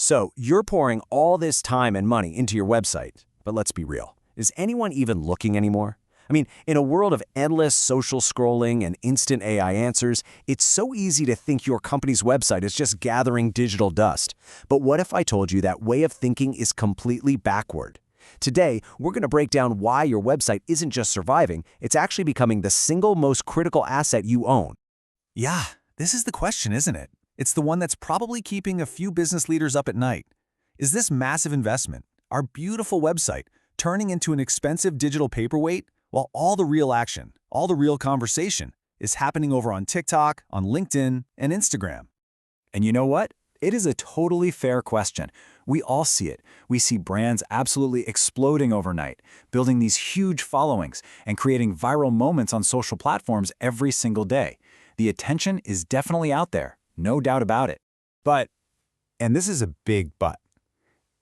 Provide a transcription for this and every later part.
So you're pouring all this time and money into your website, but let's be real. Is anyone even looking anymore? I mean, in a world of endless social scrolling and instant AI answers, it's so easy to think your company's website is just gathering digital dust. But what if I told you that way of thinking is completely backward? Today, we're going to break down why your website isn't just surviving, it's actually becoming the single most critical asset you own. Yeah, this is the question, isn't it? It's the one that's probably keeping a few business leaders up at night. Is this massive investment, our beautiful website, turning into an expensive digital paperweight, while all the real action, all the real conversation, is happening over on TikTok, on LinkedIn, and Instagram? And you know what? It is a totally fair question. We all see it. We see brands absolutely exploding overnight, building these huge followings, and creating viral moments on social platforms every single day. The attention is definitely out there, no doubt about it. But, and this is a big but,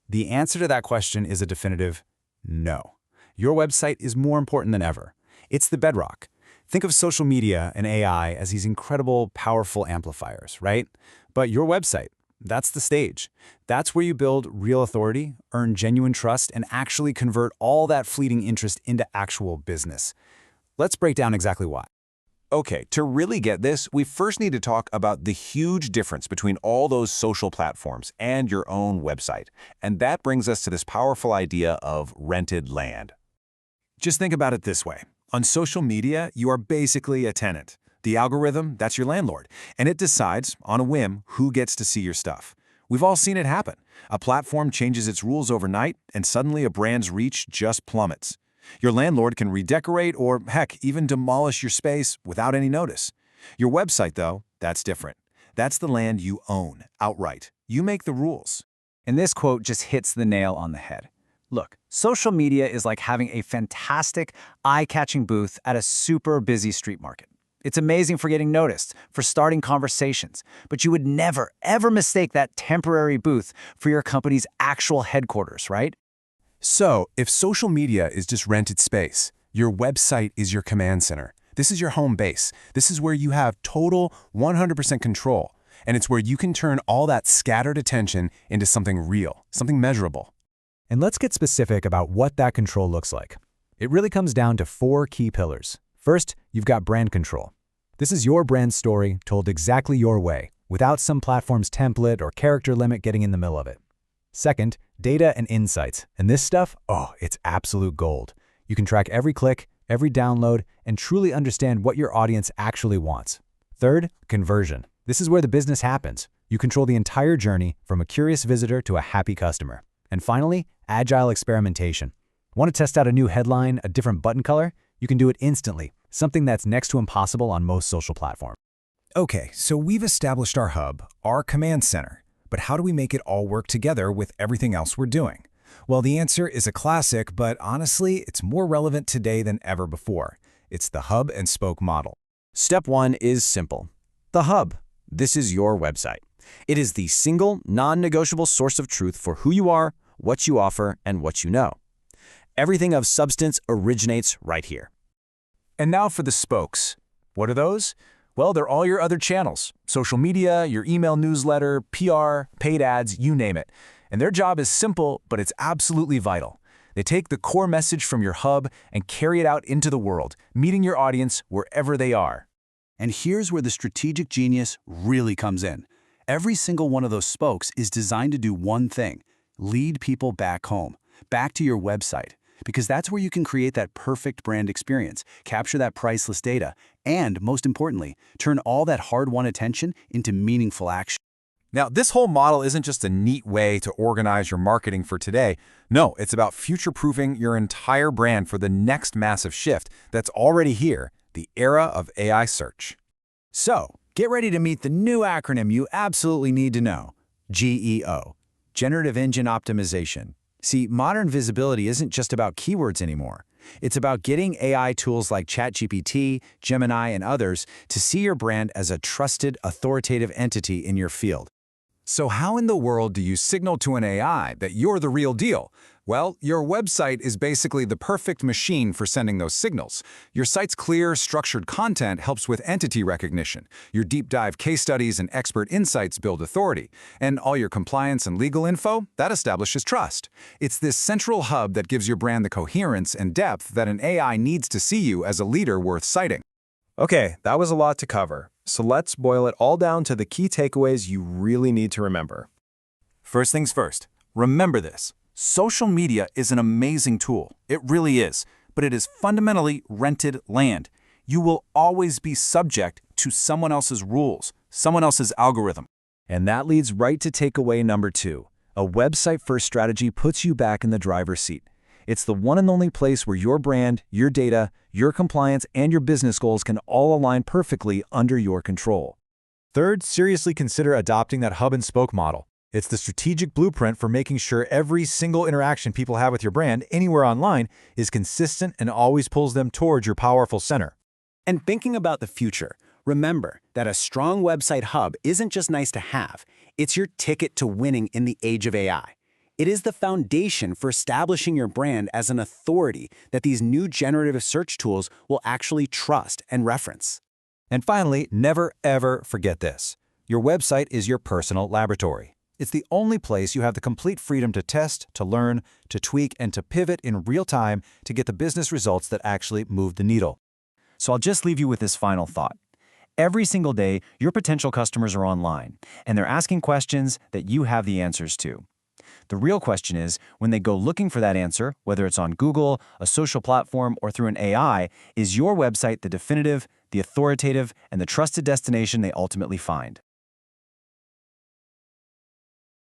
the answer to that question is a definitive no. Your website is more important than ever. It's the bedrock. Think of social media and AI as these incredible, powerful amplifiers, right? But your website, that's the stage. That's where you build real authority, earn genuine trust, and actually convert all that fleeting interest into actual business. Let's break down exactly why. Okay, to really get this, we first need to talk about the huge difference between all those social platforms and your own website. And that brings us to this powerful idea of rented land. Just think about it this way. On social media, you are basically a tenant. The algorithm, that's your landlord, and it decides, on a whim, who gets to see your stuff. We've all seen it happen. A platform changes its rules overnight, and suddenly a brand's reach just plummets. Your landlord can redecorate or, heck, even demolish your space without any notice. Your website, though, that's different. That's the land you own, outright. You make the rules. And this quote just hits the nail on the head. Look, social media is like having a fantastic, eye-catching booth at a super busy street market. It's amazing for getting noticed, for starting conversations, but you would never, ever mistake that temporary booth for your company's actual headquarters, right? So, if social media is just rented space, your website is your command center. This is your home base. This is where you have total 100% control, and it's where you can turn all that scattered attention into something real, something measurable. And let's get specific about what that control looks like. It really comes down to 4 key pillars. First, you've got brand control. This is your brand story told exactly your way, without some platform's template or character limit getting in the middle of it. Second, data and insights. And this stuff, it's absolute gold. You can track every click, every download, and truly understand what your audience actually wants. Third, conversion. This is where the business happens. You control the entire journey from a curious visitor to a happy customer. And finally, agile experimentation. Want to test out a new headline, a different button color? You can do it instantly, something that's next to impossible on most social platforms. Okay, so we've established our hub, our command center. But how do we make it all work together with everything else we're doing? Well, the answer is a classic, but honestly, it's more relevant today than ever before. It's the hub and spoke model. Step 1 is simple. The hub. This is your website. It is the single, non-negotiable source of truth for who you are, what you offer, and what you know. Everything of substance originates right here. And now for the spokes. What are those? Well, they're all your other channels. Social media, your email newsletter, PR, paid ads, you name it. And their job is simple, but it's absolutely vital. They take the core message from your hub and carry it out into the world, meeting your audience wherever they are. And here's where the strategic genius really comes in. Every single one of those spokes is designed to do one thing: lead people back home, back to your website. Because that's where you can create that perfect brand experience, capture that priceless data, and, most importantly, turn all that hard-won attention into meaningful action. Now, this whole model isn't just a neat way to organize your marketing for today. No, it's about future-proofing your entire brand for the next massive shift that's already here, the era of AI search. So, get ready to meet the new acronym you absolutely need to know. GEO, Generative Engine Optimization. See, modern visibility isn't just about keywords anymore. It's about getting AI tools like ChatGPT, Gemini, and others to see your brand as a trusted, authoritative entity in your field. So how in the world do you signal to an AI that you're the real deal? Well, your website is basically the perfect machine for sending those signals. Your site's clear, structured content helps with entity recognition. Your deep dive case studies and expert insights build authority. And all your compliance and legal info, that establishes trust. It's this central hub that gives your brand the coherence and depth that an AI needs to see you as a leader worth citing. Okay, that was a lot to cover. So let's boil it all down to the key takeaways you really need to remember. First things first, remember this. Social media is an amazing tool. It really is. But it is fundamentally rented land. You will always be subject to someone else's rules, someone else's algorithm. And that leads right to takeaway number 2. A website-first strategy puts you back in the driver's seat. It's the one and only place where your brand, your data, your compliance, and your business goals can all align perfectly under your control. Third, seriously consider adopting that hub-and-spoke model. It's the strategic blueprint for making sure every single interaction people have with your brand anywhere online is consistent and always pulls them towards your powerful center. And thinking about the future, remember that a strong website hub isn't just nice to have, it's your ticket to winning in the age of AI. It is the foundation for establishing your brand as an authority that these new generative search tools will actually trust and reference. And finally, never ever forget this. Your website is your personal laboratory. It's the only place you have the complete freedom to test, to learn, to tweak, and to pivot in real time to get the business results that actually move the needle. So I'll just leave you with this final thought. Every single day, your potential customers are online, and they're asking questions that you have the answers to. The real question is, when they go looking for that answer, whether it's on Google, a social platform, or through an AI, is your website the definitive, the authoritative, and the trusted destination they ultimately find?